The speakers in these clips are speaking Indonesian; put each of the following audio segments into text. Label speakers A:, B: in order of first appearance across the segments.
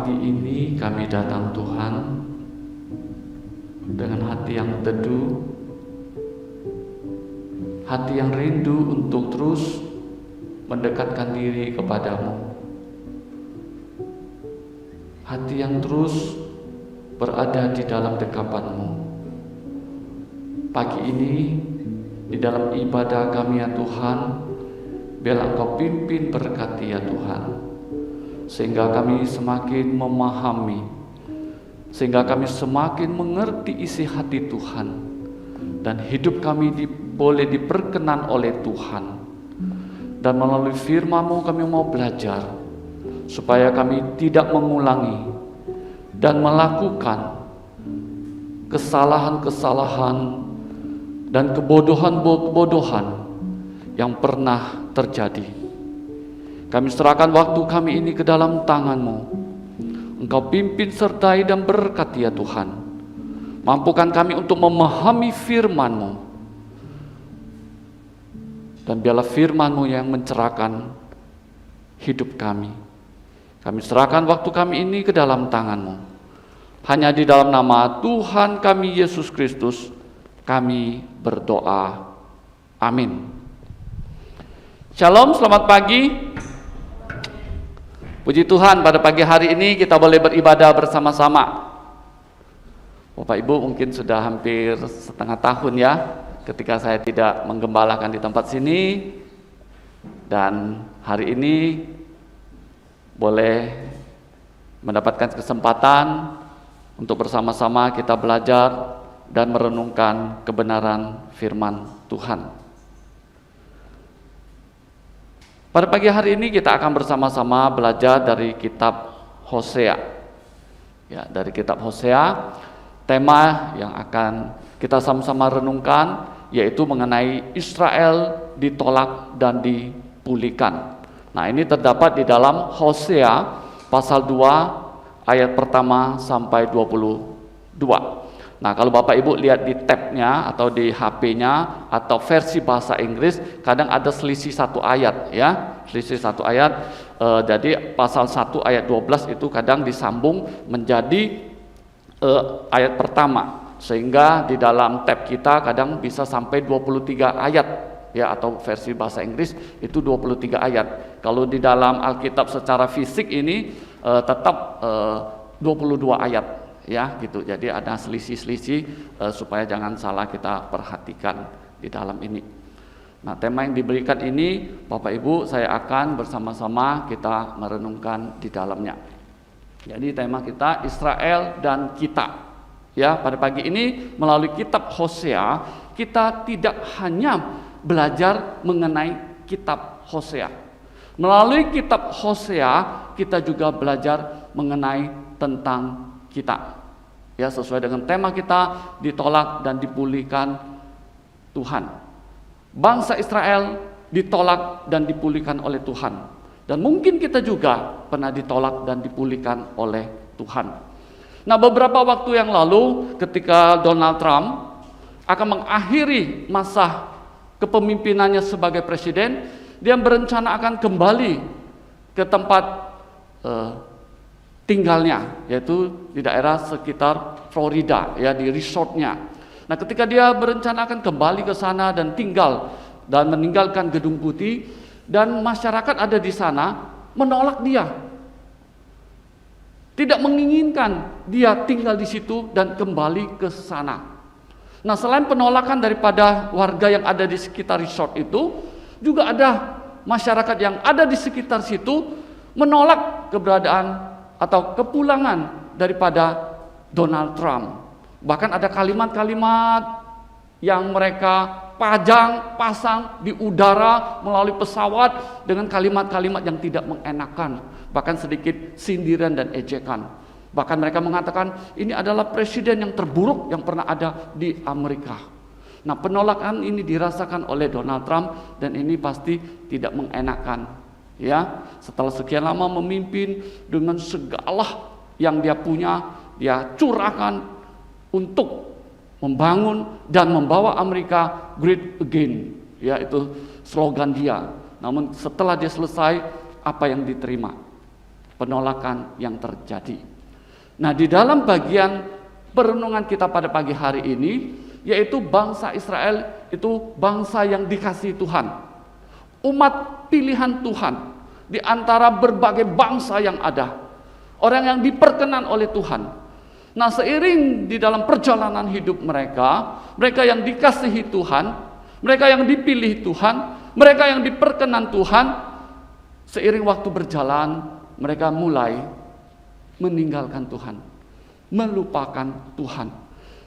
A: pagi ini kami datang Tuhan dengan hati yang teduh, hati yang rindu untuk terus mendekatkan diri kepadamu, hati yang terus berada di dalam dekapan-Mu. Pagi ini di dalam ibadah kami ya Tuhan, biarlah Engkau pimpin berkati ya Tuhan, sehingga kami semakin memahami, sehingga kami semakin mengerti isi hati Tuhan, dan hidup kami boleh diperkenan oleh Tuhan. Dan melalui firman-Mu kami mau belajar, supaya kami tidak mengulangi dan melakukan kesalahan-kesalahan dan kebodohan-kebodohan yang pernah terjadi. Kami serahkan waktu kami ini ke dalam tangan-Mu. Engkau pimpin, sertai dan berkati ya Tuhan. Mampukan kami untuk memahami firman-Mu, dan biarlah firman-Mu yang mencerahkan hidup kami. Kami serahkan waktu kami ini ke dalam tangan-Mu. Hanya di dalam nama Tuhan kami Yesus Kristus kami berdoa. Amin. Shalom, selamat pagi. Puji Tuhan, pada pagi hari ini kita boleh beribadah bersama-sama. Bapak Ibu mungkin sudah hampir setengah tahun ya ketika saya tidak menggembalakan di tempat sini, dan hari ini boleh mendapatkan kesempatan untuk bersama-sama kita belajar dan merenungkan kebenaran firman Tuhan. Pada pagi hari ini kita akan bersama-sama belajar dari kitab Hosea. Ya, dari kitab Hosea, tema yang akan kita sama-sama renungkan yaitu mengenai Israel ditolak dan dipulihkan. Nah, ini terdapat di dalam Hosea pasal 2 ayat pertama sampai 22. Nah, kalau Bapak Ibu lihat di tab-nya atau di HP-nya atau versi bahasa Inggris, kadang ada selisih satu ayat ya, selisih satu ayat. Jadi pasal 1 ayat 12 itu kadang disambung menjadi ayat pertama, sehingga di dalam tab kita kadang bisa sampai 23 ayat ya, atau versi bahasa Inggris itu 23 ayat. Kalau di dalam Alkitab secara fisik ini tetap 22 ayat ya gitu. Jadi ada selisih-selisih supaya jangan salah kita perhatikan di dalam ini. Nah, tema yang diberikan ini Bapak Ibu saya akan bersama-sama kita merenungkan di dalamnya. Jadi tema kita Israel dan kita. Ya, pada pagi ini melalui kitab Hosea kita tidak hanya belajar mengenai kitab Hosea. Melalui kitab Hosea kita juga belajar mengenai tentang kita. Ya, sesuai dengan tema kita, ditolak dan dipulihkan Tuhan. Bangsa Israel ditolak dan dipulihkan oleh Tuhan. Dan mungkin kita juga pernah ditolak dan dipulihkan oleh Tuhan. Nah, beberapa waktu yang lalu ketika Donald Trump akan mengakhiri masa kepemimpinannya sebagai presiden, dia berencana akan kembali ke tempat tinggalnya, yaitu di daerah sekitar Florida, ya, di resortnya. Nah, ketika dia berencana akan kembali ke sana dan tinggal dan meninggalkan Gedung Putih, dan masyarakat ada di sana menolak dia, tidak menginginkan dia tinggal di situ dan kembali ke sana. Nah, selain penolakan daripada warga yang ada di sekitar resort itu, juga ada masyarakat yang ada di sekitar situ menolak keberadaan atau kepulangan daripada Donald Trump. Bahkan ada kalimat-kalimat yang mereka pasang di udara melalui pesawat dengan kalimat-kalimat yang tidak mengenakan, bahkan sedikit sindiran dan ejekan. Bahkan mereka mengatakan ini adalah presiden yang terburuk yang pernah ada di Amerika. Nah, penolakan ini dirasakan oleh Donald Trump dan ini pasti tidak mengenakan. Ya, setelah sekian lama memimpin dengan segala yang dia punya, dia curahkan untuk membangun dan membawa Amerika great again. Ya, itu slogan dia. Namun setelah dia selesai, apa yang diterima? penolakan yang terjadi. Nah, di dalam bagian perenungan kita pada pagi hari ini, yaitu bangsa Israel itu bangsa yang dikasihi Tuhan, umat pilihan Tuhan di antara berbagai bangsa yang ada, orang yang diperkenan oleh Tuhan. Nah, seiring di dalam perjalanan hidup mereka, mereka yang dikasihi Tuhan, mereka yang dipilih Tuhan, mereka yang diperkenan Tuhan, seiring waktu berjalan, mereka mulai meninggalkan Tuhan, melupakan Tuhan.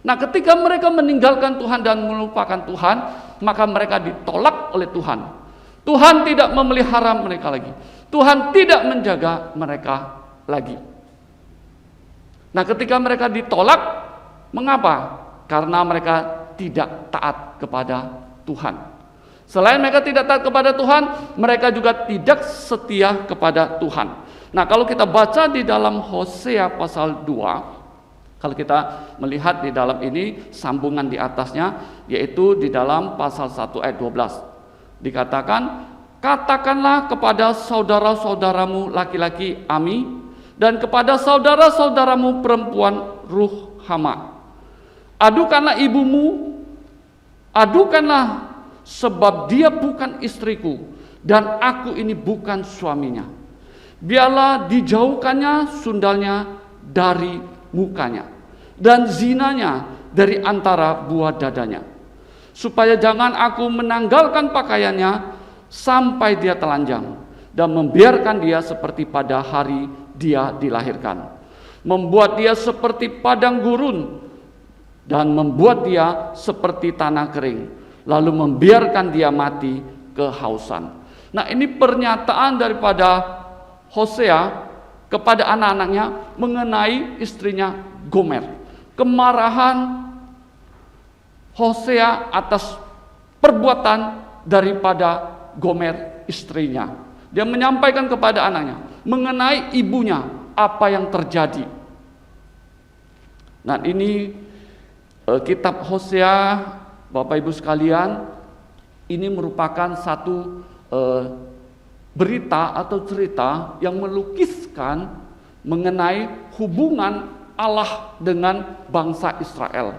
A: Nah, ketika mereka meninggalkan Tuhan dan melupakan Tuhan, maka mereka ditolak oleh Tuhan. Tuhan tidak memelihara mereka lagi. Tuhan tidak menjaga mereka lagi. Nah, ketika mereka ditolak, mengapa? Karena mereka tidak taat kepada Tuhan. Selain mereka tidak taat kepada Tuhan, mereka juga tidak setia kepada Tuhan. Nah, kalau kita baca di dalam Hosea pasal 2, kalau kita melihat di dalam ini sambungan di atasnya, yaitu di dalam pasal 1 ayat 12. Dikatakan, katakanlah kepada saudara-saudaramu laki-laki Ami, dan kepada saudara-saudaramu perempuan Ruhama. Adukanlah ibumu, adukanlah, sebab dia bukan istriku, dan aku ini bukan suaminya. Biarlah dijauhkannya sundalnya dari mukanya, dan zinanya dari antara buah dadanya, supaya jangan aku menanggalkan pakaiannya sampai dia telanjang, dan membiarkan dia seperti pada hari dia dilahirkan, membuat dia seperti padang gurun, dan membuat dia seperti tanah kering, lalu membiarkan dia mati kehausan. Nah, ini pernyataan daripada Hosea kepada anak-anaknya mengenai istrinya Gomer. Kemarahan Hosea atas perbuatan daripada Gomer istrinya. Dia menyampaikan kepada anaknya mengenai ibunya apa yang terjadi. Nah, ini kitab Hosea, Bapak Ibu sekalian, ini merupakan satu berita atau cerita yang melukiskan mengenai hubungan Allah dengan bangsa Israel.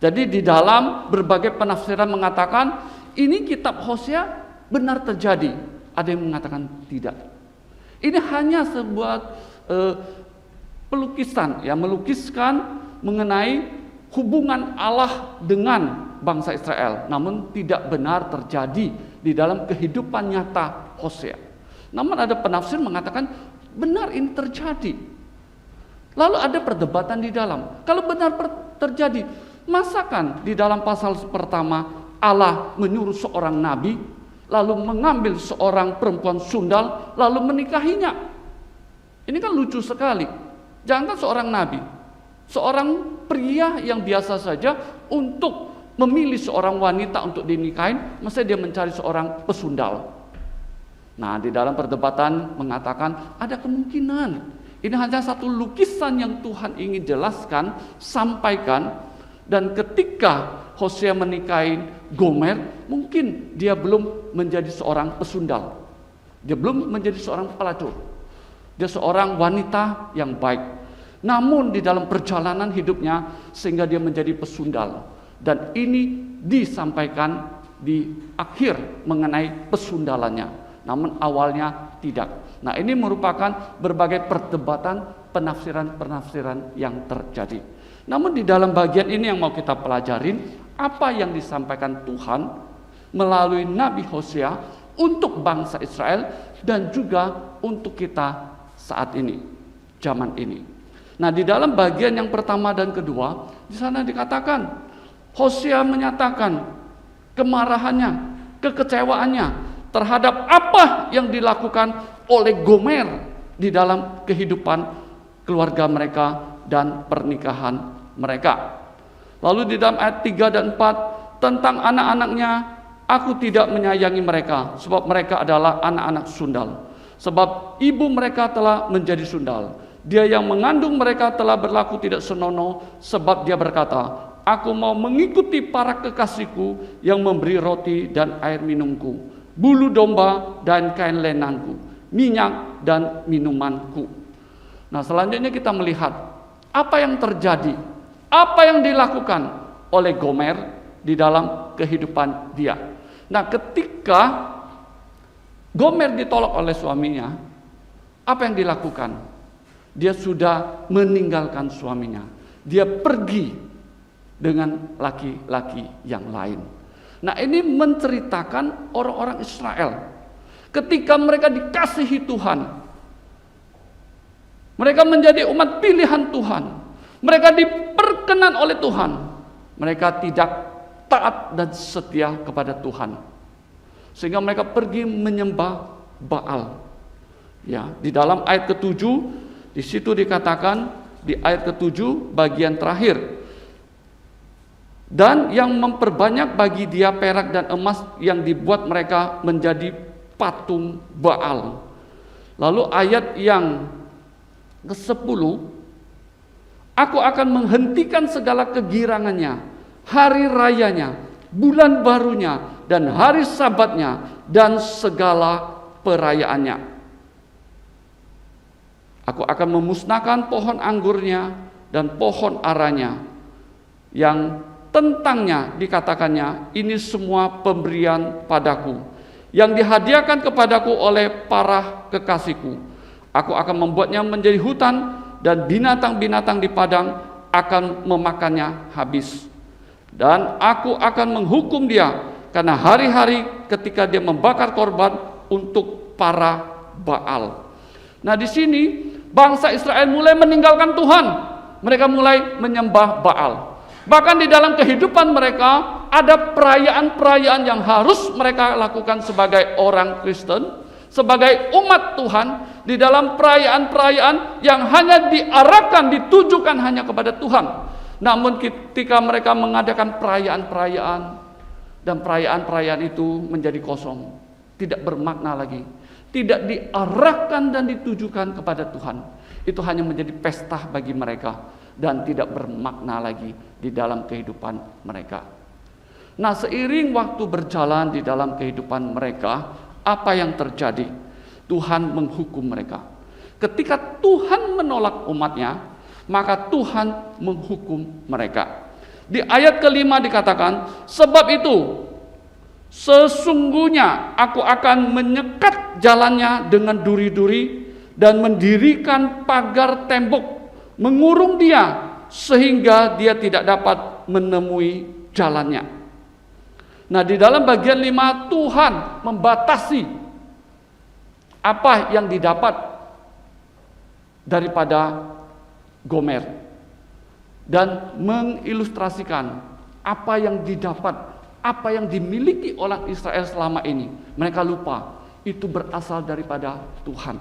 A: Jadi di dalam berbagai penafsiran mengatakan ini kitab Hosea benar terjadi, ada yang mengatakan tidak. Ini hanya sebuah pelukisan yang melukiskan mengenai hubungan Allah dengan bangsa Israel, namun tidak benar terjadi di dalam kehidupan nyata Hosea. Namun ada penafsir mengatakan benar ini terjadi. Lalu ada perdebatan di dalam. Kalau benar terjadi, masakan di dalam pasal pertama Allah menyuruh seorang nabi lalu mengambil seorang perempuan sundal lalu menikahinya? Ini kan lucu sekali. Jangankan seorang nabi, seorang pria yang biasa saja untuk memilih seorang wanita untuk dinikahin, mesti dia mencari seorang pesundal. Nah, di dalam perdebatan mengatakan ada kemungkinan ini hanya satu lukisan yang Tuhan ingin jelaskan, sampaikan. Dan ketika Hosea menikahi Gomer, mungkin dia belum menjadi seorang pesundal, dia belum menjadi seorang pelacur, dia seorang wanita yang baik. Namun di dalam perjalanan hidupnya sehingga dia menjadi pesundal. Dan ini disampaikan di akhir mengenai pesundalannya, namun awalnya tidak. Nah, ini merupakan berbagai perdebatan penafsiran-penafsiran yang terjadi. Namun di dalam bagian ini yang mau kita pelajarin, apa yang disampaikan Tuhan melalui Nabi Hosea untuk bangsa Israel dan juga untuk kita saat ini, zaman ini. Nah, di dalam bagian yang pertama dan kedua, di sana dikatakan Hosea menyatakan kemarahannya, kekecewaannya terhadap apa yang dilakukan oleh Gomer di dalam kehidupan keluarga mereka dan pernikahan mereka. Lalu di dalam ayat 3 dan 4 tentang anak-anaknya, aku tidak menyayangi mereka sebab mereka adalah anak-anak sundal. Sebab ibu mereka telah menjadi sundal. Dia yang mengandung mereka telah berlaku tidak senonoh, sebab dia berkata, aku mau mengikuti para kekasihku yang memberi roti dan air minumku, bulu domba dan kain lenangku. minyak dan minumanku. Nah, selanjutnya kita melihat apa yang terjadi, apa yang dilakukan oleh Gomer di dalam kehidupan dia. Nah, ketika Gomer ditolak oleh suaminya, apa yang dilakukan? Dia sudah meninggalkan suaminya. Dia pergi dengan laki-laki yang lain. Nah, ini menceritakan orang-orang Israel. Ketika mereka dikasihi Tuhan, mereka menjadi umat pilihan Tuhan, mereka diperkenan oleh Tuhan, mereka tidak taat dan setia kepada Tuhan, sehingga mereka pergi menyembah Baal. Ya, di dalam ayat ke-7 di situ dikatakan, di ayat ke-7 bagian terakhir, dan yang memperbanyak bagi dia perak dan emas yang dibuat mereka menjadi patung Baal. Lalu ayat yang ke-10, aku akan menghentikan segala kegirangannya, hari rayanya, bulan barunya, dan hari sabatnya, dan segala perayaannya. Aku akan memusnahkan pohon anggurnya dan pohon aranya, yang tentangnya dikatakannya, ini semua pemberian padaku, yang dihadiahkan kepadaku oleh para kekasihku. Aku akan membuatnya menjadi hutan, dan binatang-binatang di padang akan memakannya habis. Dan aku akan menghukum dia karena hari-hari ketika dia membakar korban untuk para Baal. Nah, di sini bangsa Israel mulai meninggalkan Tuhan. Mereka mulai menyembah Baal. Bahkan di dalam kehidupan mereka ada perayaan-perayaan yang harus mereka lakukan sebagai orang Kristen, sebagai umat Tuhan. Di dalam perayaan-perayaan yang hanya diarahkan, ditujukan hanya kepada Tuhan. Namun ketika mereka mengadakan perayaan-perayaan, dan perayaan-perayaan itu menjadi kosong, tidak bermakna lagi, tidak diarahkan dan ditujukan kepada Tuhan, itu hanya menjadi pesta bagi mereka dan tidak bermakna lagi di dalam kehidupan mereka. Nah, seiring waktu berjalan di dalam kehidupan mereka, apa yang terjadi? Tuhan menghukum mereka. Ketika Tuhan menolak umatnya, maka Tuhan menghukum mereka. Di ayat ke-5 dikatakan, sebab itu sesungguhnya aku akan menyekat jalannya dengan duri-duri dan mendirikan pagar tembok, mengurung dia sehingga dia tidak dapat menemui jalannya. Nah, di dalam bagian 5 Tuhan membatasi apa yang didapat daripada Gomer dan mengilustrasikan apa yang didapat, apa yang dimiliki orang Israel selama ini. Mereka lupa itu berasal daripada Tuhan.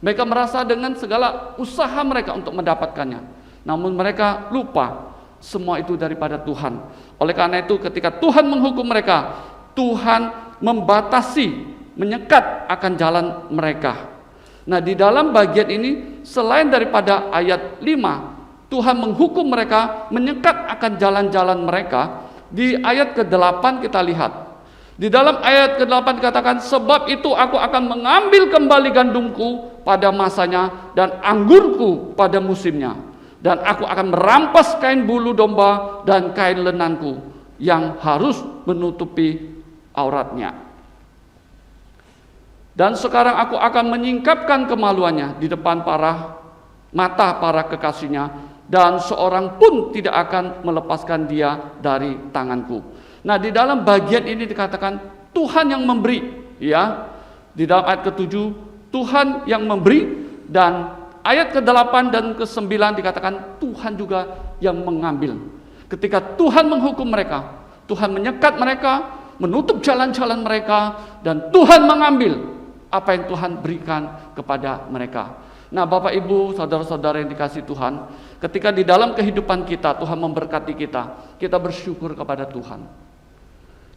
A: Mereka merasa dengan segala usaha mereka untuk mendapatkannya, namun mereka lupa semua itu daripada Tuhan. Oleh karena itu ketika Tuhan menghukum mereka, Tuhan membatasi, menyekat akan jalan mereka. Nah, di dalam bagian ini selain daripada ayat 5 Tuhan menghukum mereka, menyekat akan jalan-jalan mereka, di ayat ke-8 kita lihat. Di dalam ayat ke-8 dikatakan, sebab itu aku akan mengambil kembali gandumku pada masanya dan anggurku pada musimnya, dan aku akan merampas kain bulu domba dan kain lenanku yang harus menutupi auratnya. Dan sekarang aku akan menyingkapkan kemaluannya di depan mata para kekasihnya, dan seorang pun tidak akan melepaskan dia dari tanganku. Nah, di dalam bagian ini dikatakan Tuhan yang memberi, ya. Di dalam ayat ke-7 Tuhan yang memberi, dan ayat ke-8 dan ke-9 dikatakan Tuhan juga yang mengambil. Ketika Tuhan menghukum mereka, Tuhan menyekat mereka, menutup jalan-jalan mereka, dan Tuhan mengambil apa yang Tuhan berikan kepada mereka. Nah, Bapak Ibu, saudara-saudara yang dikasihi Tuhan, ketika di dalam kehidupan kita Tuhan memberkati kita, kita bersyukur kepada Tuhan.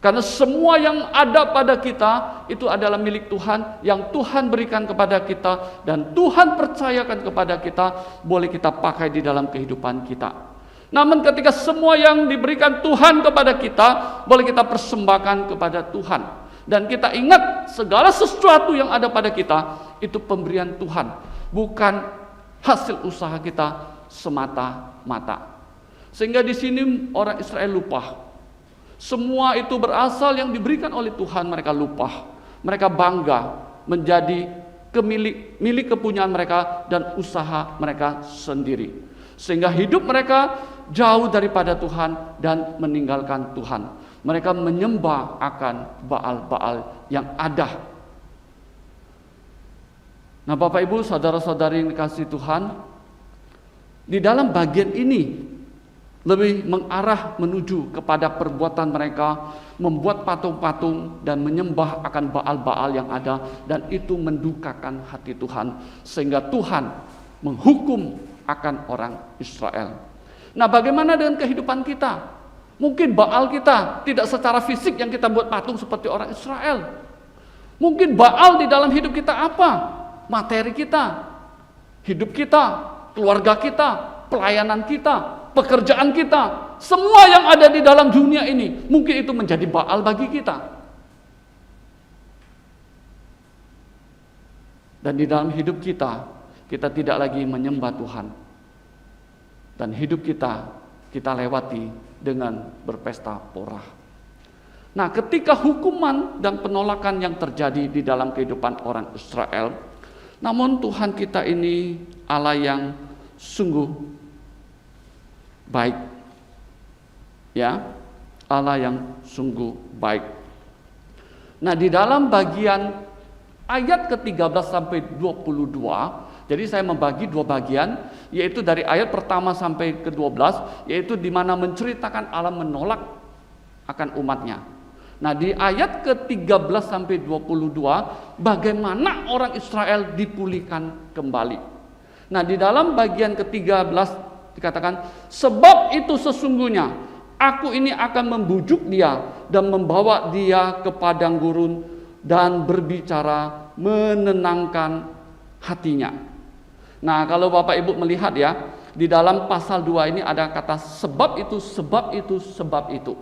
A: Karena semua yang ada pada kita itu adalah milik Tuhan, yang Tuhan berikan kepada kita dan Tuhan percayakan kepada kita, boleh kita pakai di dalam kehidupan kita. Namun ketika semua yang diberikan Tuhan kepada kita, boleh kita persembahkan kepada Tuhan. Dan kita ingat segala sesuatu yang ada pada kita itu pemberian Tuhan, bukan hasil usaha kita semata-mata. Sehingga di sini orang Israel lupa. Semua itu berasal yang diberikan oleh Tuhan, mereka lupa. Mereka bangga menjadi milik kepunyaan mereka dan usaha mereka sendiri. Sehingga hidup mereka jauh daripada Tuhan dan meninggalkan Tuhan. Mereka menyembah akan Baal-Baal yang ada. Nah, Bapak Ibu, saudara-saudari yang dikasihi Tuhan, di dalam bagian ini lebih mengarah menuju kepada perbuatan mereka membuat patung-patung dan menyembah akan Baal-Baal yang ada, dan itu mendukakan hati Tuhan sehingga Tuhan menghukum akan orang Israel. Nah, bagaimana dengan kehidupan kita? Mungkin Baal kita tidak secara fisik yang kita buat patung seperti orang Israel. Mungkin Baal di dalam hidup kita apa? Materi kita, hidup kita, keluarga kita, pelayanan kita, pekerjaan kita, semua yang ada di dalam dunia ini, mungkin itu menjadi Baal bagi kita. Dan di dalam hidup kita, kita tidak lagi menyembah Tuhan. Dan hidup kita lewati dengan berpesta pora. Nah, ketika hukuman dan penolakan yang terjadi di dalam kehidupan orang Israel, namun Tuhan kita ini Allah yang sungguh baik, ya, Allah yang sungguh baik. Nah, di dalam bagian ayat ke-13 sampai 22, jadi saya membagi dua bagian, yaitu dari ayat pertama sampai ke-12, yaitu di mana menceritakan Allah menolak akan umatnya. Nah, di ayat ke-13 sampai 22, bagaimana orang Israel dipulihkan kembali. Nah, di dalam bagian ke-13 dikatakan, sebab itu sesungguhnya aku ini akan membujuk dia dan membawa dia ke padang gurun dan berbicara menenangkan hatinya. Nah, kalau Bapak Ibu melihat ya, di dalam pasal 2 ini ada kata sebab itu, sebab itu, sebab itu.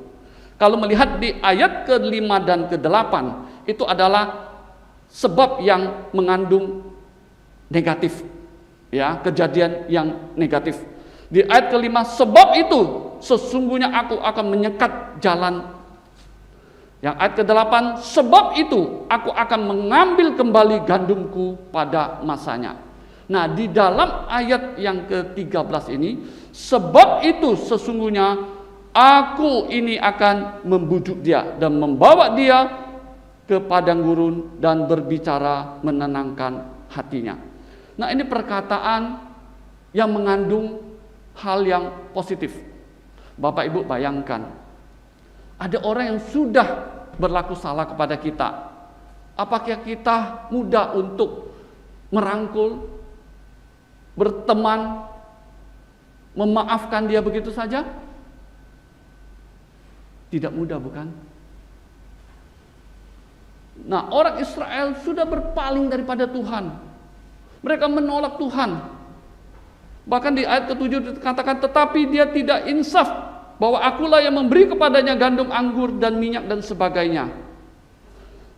A: Kalau melihat di ayat ke-5 dan ke-8, itu adalah sebab yang mengandung negatif, ya, kejadian yang negatif. Di ayat ke-5, sebab itu sesungguhnya aku akan menyekat jalan. Yang ayat ke-8, sebab itu aku akan mengambil kembali gandumku pada masanya. Nah, di dalam ayat yang ke-13 ini, sebab itu sesungguhnya aku ini akan membujuk dia dan membawa dia ke padang gurun dan berbicara menenangkan hatinya. Nah, ini perkataan yang mengandung hal yang positif. Bapak Ibu bayangkan, ada orang yang sudah berlaku salah kepada kita. Apakah kita mudah untuk merangkul, berteman, memaafkan dia begitu saja? Tidak mudah, bukan? Nah, orang Israel sudah berpaling daripada Tuhan. Mereka menolak Tuhan. Bahkan di ayat ke-7 dikatakan, tetapi dia tidak insaf bahwa akulah yang memberi kepadanya gandum, anggur, dan minyak, dan sebagainya.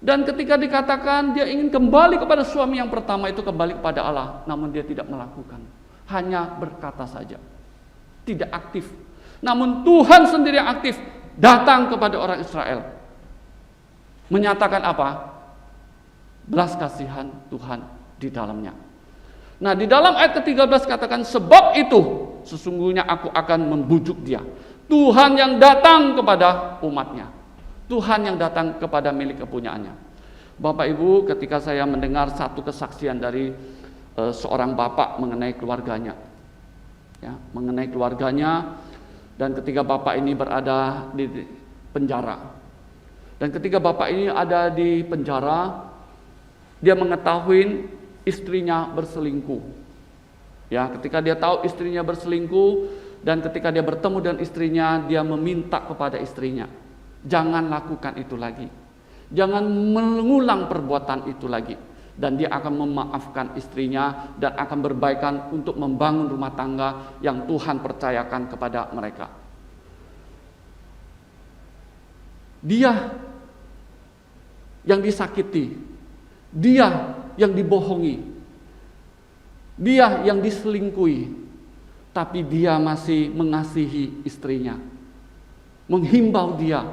A: Dan ketika dikatakan dia ingin kembali kepada suami yang pertama, itu kembali kepada Allah, namun dia tidak melakukan, hanya berkata saja, tidak aktif. Namun Tuhan sendiri yang aktif datang kepada orang Israel, menyatakan apa? Belas kasihan Tuhan di dalamnya. Nah, di dalam ayat ke-13 katakan, sebab itu sesungguhnya aku akan membujuk dia. Tuhan yang datang kepada umatnya, Tuhan yang datang kepada milik kepunyaannya. Bapak Ibu, ketika saya mendengar satu kesaksian dari seorang bapak mengenai keluarganya, ya, mengenai keluarganya, dan ketika bapak ini berada di penjara, dan ketika bapak ini ada di penjara, dia mengetahui istrinya berselingkuh. Ya, ketika dia tahu istrinya berselingkuh, dan ketika dia bertemu dengan istrinya, dia meminta kepada istrinya, jangan lakukan itu lagi. Jangan mengulang perbuatan itu lagi. Dan dia akan memaafkan istrinya dan akan berbaikan untuk membangun rumah tangga yang Tuhan percayakan kepada mereka. Dia yang disakiti, dia yang dibohongi, dia yang diselingkuhi, tapi dia masih mengasihi istrinya, menghimbau dia,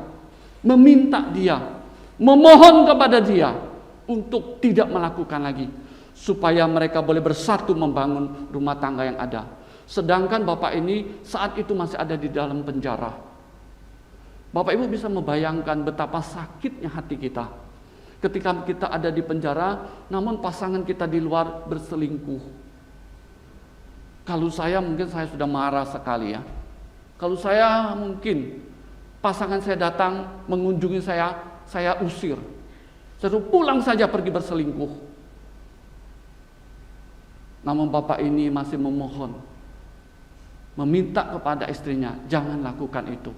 A: meminta dia, memohon kepada dia untuk tidak melakukan lagi, supaya mereka boleh bersatu membangun rumah tangga yang ada. Sedangkan bapak ini saat itu masih ada di dalam penjara. Bapak Ibu bisa membayangkan betapa sakitnya hati kita ketika kita ada di penjara, namun pasangan kita di luar berselingkuh. Kalau saya mungkin saya sudah marah sekali ya. Kalau saya mungkin pasangan saya datang mengunjungi saya usir. Saya suruh pulang saja pergi berselingkuh. Namun bapak ini masih memohon, meminta kepada istrinya, jangan lakukan itu.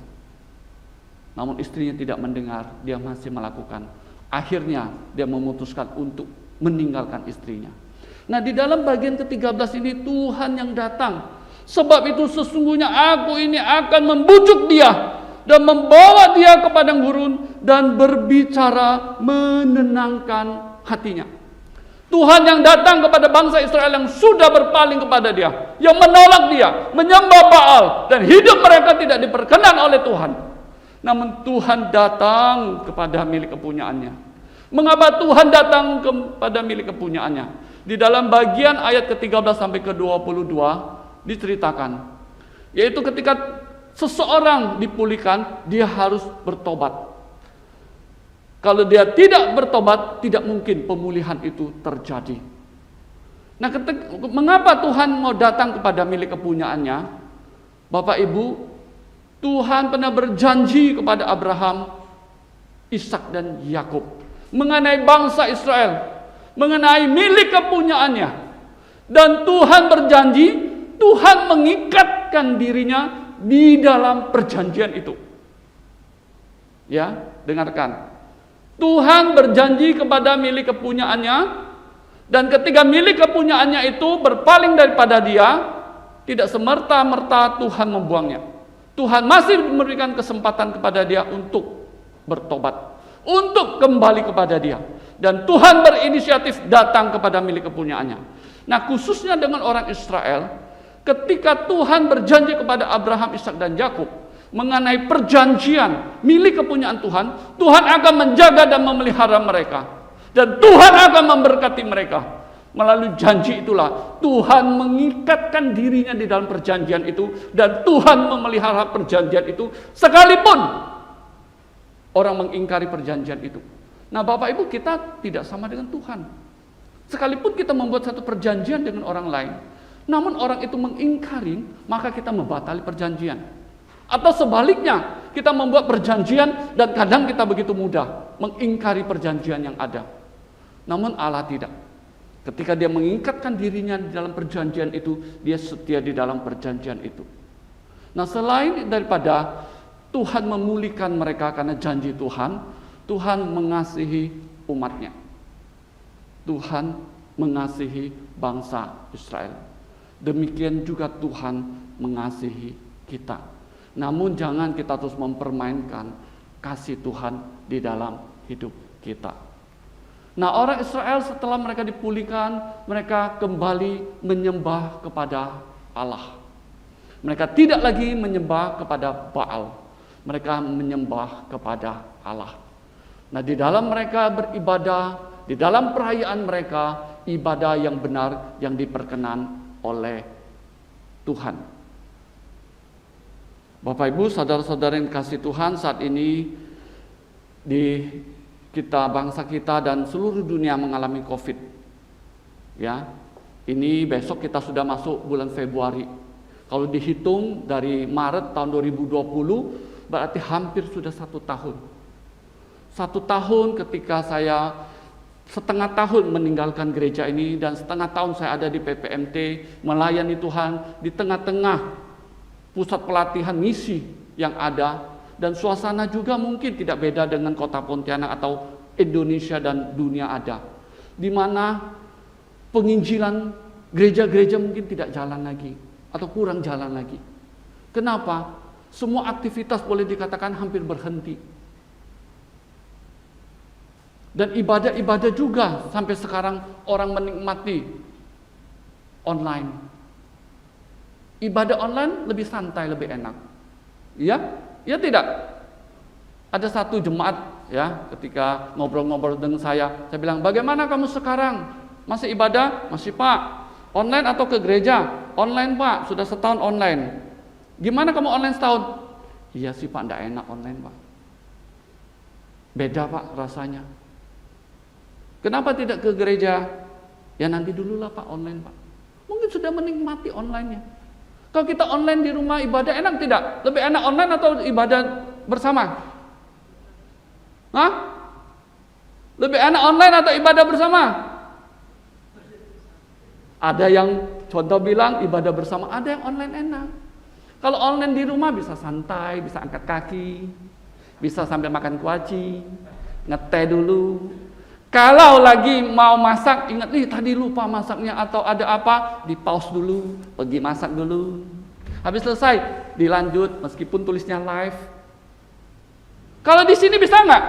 A: Namun istrinya tidak mendengar, dia masih melakukan. Akhirnya dia memutuskan untuk meninggalkan istrinya. Nah, di dalam bagian ke-13 ini Tuhan yang datang. Sebab itu sesungguhnya aku ini akan membujuk dia dan membawa dia ke padang gurun dan berbicara menenangkan hatinya. Tuhan yang datang kepada bangsa Israel yang sudah berpaling kepada dia, yang menolak dia, menyembah Baal, dan hidup mereka tidak diperkenan oleh Tuhan. Namun Tuhan datang kepada milik kepunyaannya. Mengapa Tuhan datang kepada milik kepunyaannya? Di dalam bagian ayat ke-13 sampai ke-22 diceritakan, yaitu ketika seseorang dipulihkan, dia harus bertobat. Kalau dia tidak bertobat, tidak mungkin pemulihan itu terjadi. Nah, mengapa Tuhan mau datang kepada milik kepunyaannya? Bapak Ibu, Tuhan pernah berjanji kepada Abraham, Ishak dan Yakub mengenai bangsa Israel, mengenai milik kepunyaannya. Dan Tuhan berjanji, Tuhan mengikatkan dirinya di dalam perjanjian itu. Ya, dengarkan. Tuhan berjanji kepada milik kepunyaannya, dan ketika milik kepunyaannya itu berpaling daripada dia, tidak semerta-merta Tuhan membuangnya. Tuhan masih memberikan kesempatan kepada dia untuk bertobat, untuk kembali kepada dia. Dan Tuhan berinisiatif datang kepada milik kepunyaannya. Nah, khususnya dengan orang Israel, ketika Tuhan berjanji kepada Abraham, Ishak dan Yakub mengenai perjanjian milik kepunyaan Tuhan, Tuhan akan menjaga dan memelihara mereka. Dan Tuhan akan memberkati mereka. Melalui janji itulah Tuhan mengikatkan dirinya di dalam perjanjian itu, dan Tuhan memelihara perjanjian itu sekalipun orang mengingkari perjanjian itu. Nah, Bapak Ibu, kita tidak sama dengan Tuhan. Sekalipun kita membuat satu perjanjian dengan orang lain, namun orang itu mengingkari, maka kita membatali perjanjian. Atau sebaliknya, kita membuat perjanjian dan kadang kita begitu mudah mengingkari perjanjian yang ada. Namun Allah tidak. Ketika dia mengikatkan dirinya di dalam perjanjian itu, dia setia di dalam perjanjian itu. Nah, selain daripada Tuhan memulihkan mereka karena janji Tuhan, Tuhan mengasihi umatnya. Tuhan mengasihi bangsa Israel. Demikian juga Tuhan mengasihi kita. Namun jangan kita terus mempermainkan kasih Tuhan di dalam hidup kita. Nah, orang Israel setelah mereka dipulihkan, mereka kembali menyembah kepada Allah. Mereka tidak lagi menyembah kepada Baal. Mereka menyembah kepada Allah. Nah, di dalam mereka beribadah, di dalam perayaan mereka, ibadah yang benar yang diperkenan oleh Tuhan. Bapak Ibu, saudara-saudara yang kasih Tuhan, saat ini di kita, bangsa kita dan seluruh dunia mengalami COVID. Ya, ini besok kita sudah masuk bulan Februari. Kalau dihitung dari Maret tahun 2020, berarti hampir sudah 1 tahun. 1 tahun ketika saya setengah tahun meninggalkan gereja ini, dan setengah tahun saya ada di PPMT melayani Tuhan di tengah-tengah pusat pelatihan misi yang ada. Dan suasana juga mungkin tidak beda dengan kota Pontianak atau Indonesia dan dunia ada, di mana penginjilan gereja-gereja mungkin tidak jalan lagi atau kurang jalan lagi. Kenapa? Semua aktivitas boleh dikatakan hampir berhenti. Dan ibadah-ibadah juga sampai sekarang orang menikmati online. Ibadah online lebih santai, lebih enak. Iya? Ya tidak? Ada satu jemaat ya, ketika ngobrol-ngobrol dengan saya bilang, "Bagaimana kamu sekarang? Masih ibadah?" "Masih, Pak." "Online atau ke gereja?" "Online, Pak, sudah setahun online." "Gimana kamu online setahun?" "Iya sih, Pak, enggak enak online, Pak. Beda, Pak, rasanya." "Kenapa tidak ke gereja?" "Ya nanti dululah, Pak, online, Pak." Mungkin sudah menikmati online-nya. Kalau kita online di rumah ibadah enak tidak? Lebih enak online atau ibadah bersama? Hah? Lebih enak online atau ibadah bersama? Ada yang contoh bilang ibadah bersama, ada yang online enak. Kalau online di rumah bisa santai, bisa angkat kaki, bisa sambil makan kuaci, ngeteh dulu. Kalau lagi mau masak, ingat nih tadi lupa masaknya atau ada apa, di pause dulu, pergi masak dulu. Habis selesai, dilanjut meskipun tulisnya live. Kalau di sini bisa nggak?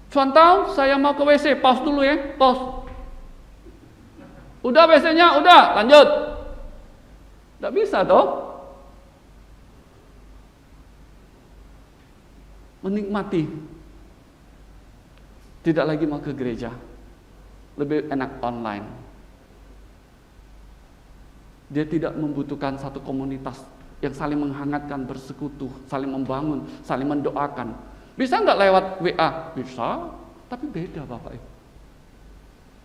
A: Contoh, saya mau ke WC, pause dulu ya, pause. Udah WC-nya, udah, lanjut. Nggak bisa toh? Menikmati. Tidak lagi mau ke gereja, lebih enak online. Dia tidak membutuhkan satu komunitas yang saling menghangatkan, bersekutu, saling membangun, saling mendoakan. Bisa nggak lewat WA? Bisa, tapi beda Bapak Ibu.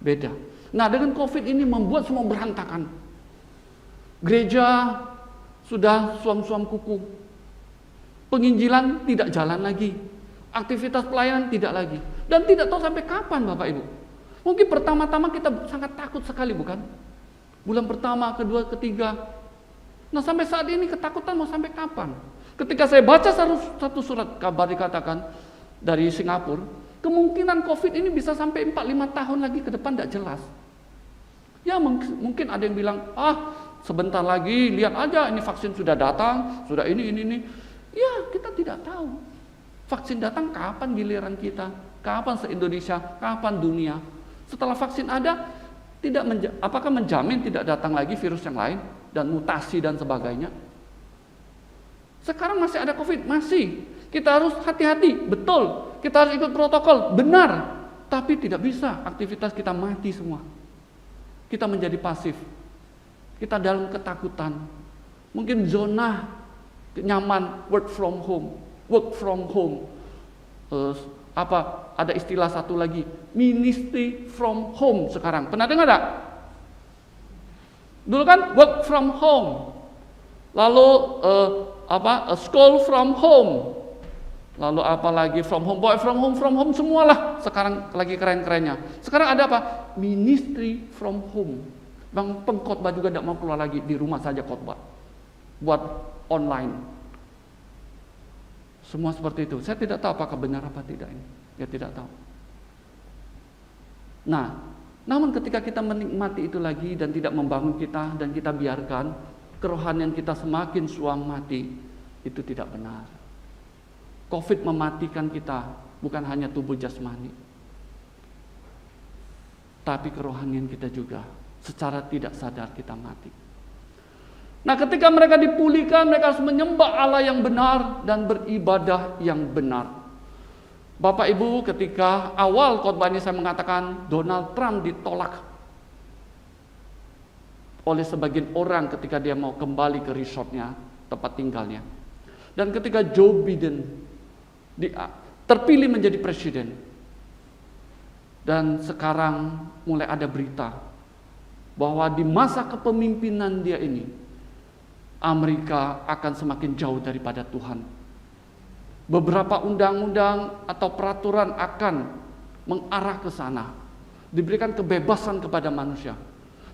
A: Beda. Nah, dengan COVID ini membuat semua berantakan. Gereja sudah suam-suam kuku. Penginjilan tidak jalan lagi. Aktivitas pelayanan tidak lagi. Dan tidak tahu sampai kapan Bapak Ibu. Mungkin pertama-tama kita sangat takut sekali bukan? Bulan pertama, kedua, ketiga. Nah sampai saat ini ketakutan mau sampai kapan? Ketika saya baca satu surat kabar dikatakan dari Singapura, kemungkinan COVID ini bisa sampai 4-5 tahun lagi ke depan tidak jelas. Ya mungkin ada yang bilang, sebentar lagi lihat aja ini vaksin sudah datang, sudah ini. Ya kita tidak tahu. Vaksin datang kapan giliran kita? Kapan se-Indonesia? Kapan dunia? Setelah vaksin ada, apakah menjamin tidak datang lagi virus yang lain dan mutasi dan sebagainya? Sekarang masih ada COVID, masih. Kita harus hati-hati, betul. Kita harus ikut protokol, benar. Tapi tidak bisa, aktivitas kita mati semua. Kita menjadi pasif. Kita dalam ketakutan. Mungkin zona nyaman, work from home. Ada istilah satu lagi, ministry from home sekarang. Pernah dengar enggak? Dulu kan work from home. Lalu school from home. Lalu apa lagi from home, boy from home semualah sekarang lagi keren-kerennya. Sekarang ada apa? Ministry from home. Bang pengkhotbah juga tidak mau keluar lagi, di rumah saja khotbah. Buat online. Semua seperti itu. Saya tidak tahu apakah benar apa tidak ini. Ya tidak tahu. Nah, namun ketika kita menikmati itu lagi dan tidak membangun kita dan kita biarkan kerohanian kita semakin suam mati, itu tidak benar. COVID mematikan kita, bukan hanya tubuh jasmani, tapi kerohanian kita juga. Secara tidak sadar kita mati. Nah ketika mereka dipulihkan, mereka harus menyembah Allah yang benar dan beribadah yang benar. Bapak Ibu, ketika awal khotbah ini saya mengatakan Donald Trump ditolak oleh sebagian orang ketika dia mau kembali ke resortnya, tempat tinggalnya. Dan ketika Joe Biden terpilih menjadi presiden, dan sekarang mulai ada berita bahwa di masa kepemimpinan dia ini Amerika akan semakin jauh daripada Tuhan. Beberapa undang-undang atau peraturan akan mengarah ke sana. Diberikan kebebasan kepada manusia.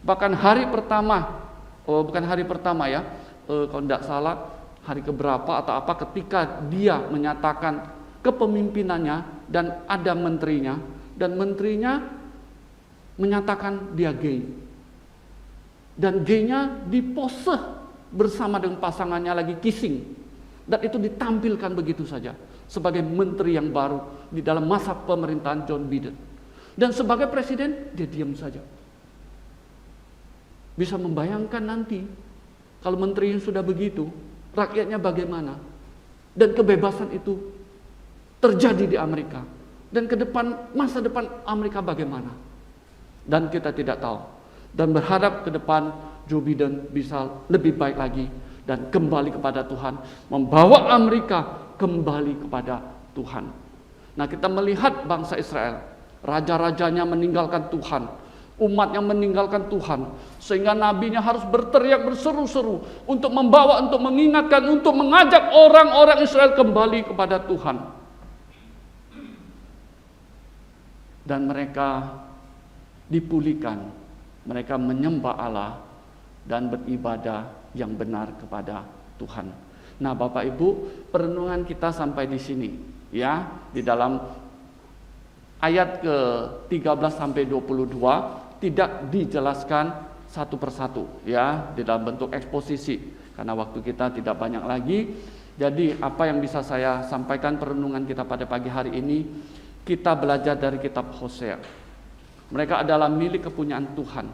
A: Bahkan hari pertama, kalau tidak salah, hari keberapa atau apa ketika dia menyatakan kepemimpinannya dan ada menterinya, dan menterinya menyatakan dia gay. Dan gay-nya dipose bersama dengan pasangannya lagi kissing, dan itu ditampilkan begitu saja. sebagai menteri yang baru di dalam masa pemerintahan John Biden. Dan sebagai presiden, dia diam saja. Bisa membayangkan nanti, kalau menteri yang sudah begitu, rakyatnya bagaimana? Dan kebebasan itu terjadi di Amerika. Dan ke depan, masa depan Amerika bagaimana? Dan kita tidak tahu. Dan berharap ke depan Joe Biden bisa lebih baik lagi dan kembali kepada Tuhan, membawa Amerika kembali kepada Tuhan. Nah, kita melihat bangsa Israel, raja-rajanya meninggalkan Tuhan, umatnya meninggalkan Tuhan, sehingga nabinya harus berteriak berseru-seru untuk membawa, untuk mengingatkan, untuk mengajak orang-orang Israel kembali kepada Tuhan. Dan mereka dipulihkan, mereka menyembah Allah dan beribadah yang benar kepada Tuhan. Nah, Bapak Ibu, perenungan kita sampai di sini, ya, di dalam ayat ke-13 sampai 22 tidak dijelaskan satu persatu, ya, di dalam bentuk eksposisi karena waktu kita tidak banyak lagi. Jadi apa yang bisa saya sampaikan perenungan kita pada pagi hari ini, kita belajar dari kitab Hosea. Mereka adalah milik kepunyaan Tuhan.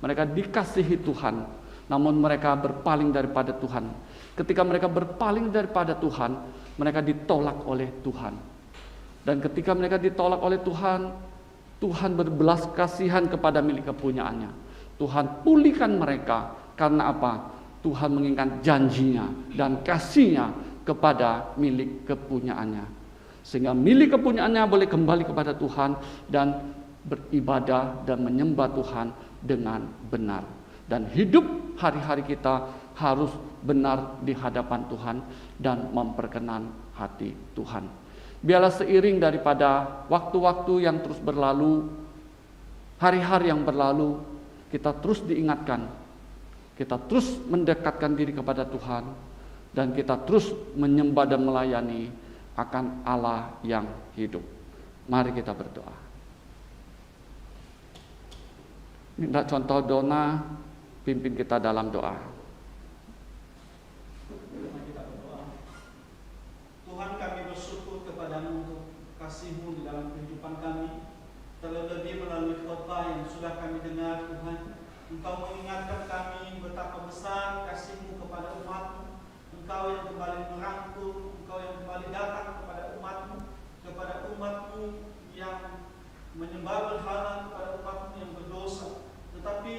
A: Mereka dikasihi Tuhan, namun mereka berpaling daripada Tuhan. Ketika mereka berpaling daripada Tuhan, mereka ditolak oleh Tuhan. Dan ketika mereka ditolak oleh Tuhan, Tuhan berbelas kasihan kepada milik kepunyaannya. Tuhan pulihkan mereka. Karena apa? Tuhan mengingat janjinya dan kasihnya kepada milik kepunyaannya. Sehingga milik kepunyaannya boleh kembali kepada Tuhan dan beribadah dan menyembah Tuhan dengan benar. Dan hidup hari-hari kita harus benar di hadapan Tuhan dan memperkenan hati Tuhan. Biarlah seiring daripada waktu-waktu yang terus berlalu, hari-hari yang berlalu, kita terus diingatkan, kita terus mendekatkan diri kepada Tuhan, dan kita terus menyembah dan melayani akan Allah yang hidup. Mari kita berdoa. Minta contoh Dona, pimpin kita dalam doa.
B: Tuhan, kami bersyukur kepadamu untuk kasih-Mu di dalam kehidupan kami. Terlebih melalui khotbah yang sudah kami dengar, Tuhan, Engkau mengingatkan kami betapa besar kasih-Mu kepada umat-Mu. Engkau yang kembali merangkul, Engkau yang kembali datang kepada umat-Mu, kepada umat-Mu yang menyembah berhala, kepada umat-Mu yang berdosa. Tetapi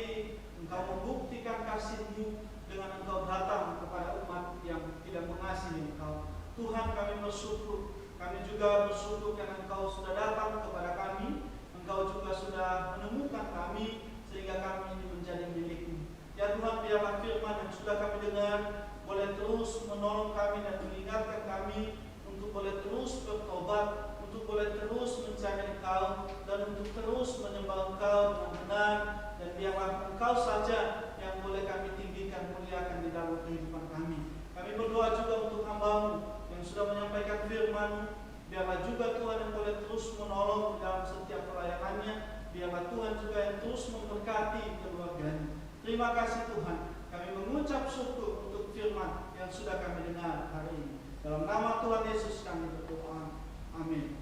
B: Engkau membuktikan kasih-Mu dengan Engkau datang kepada umat yang tidak mengasihi Engkau. Tuhan, kami bersyukur. Kami juga bersyukur karena Engkau sudah datang kepada kami. Engkau juga sudah menemukan kami sehingga kami ini menjadi milik-Mu. Ya Tuhan, biarlah firman yang sudah kami dengar boleh terus menolong kami dan mengingatkan kami untuk boleh terus bertobat, untuk boleh terus mencari Engkau, dan untuk terus menyembah Engkau dengan benar. Dan biarlah Engkau saja yang boleh kami tinggikan, muliakan di dalam kehidupan kami. Kami berdoa juga untuk hamba-Mu yang sudah menyampaikan firman-Mu. Biarlah juga Tuhan yang boleh terus menolong di dalam setiap pelayanannya. Biarlah Tuhan juga yang terus memberkati keluarganya. Terima kasih Tuhan. Kami mengucap syukur untuk firman yang sudah kami dengar hari ini. Dalam nama Tuhan Yesus kami berdoa. Amin.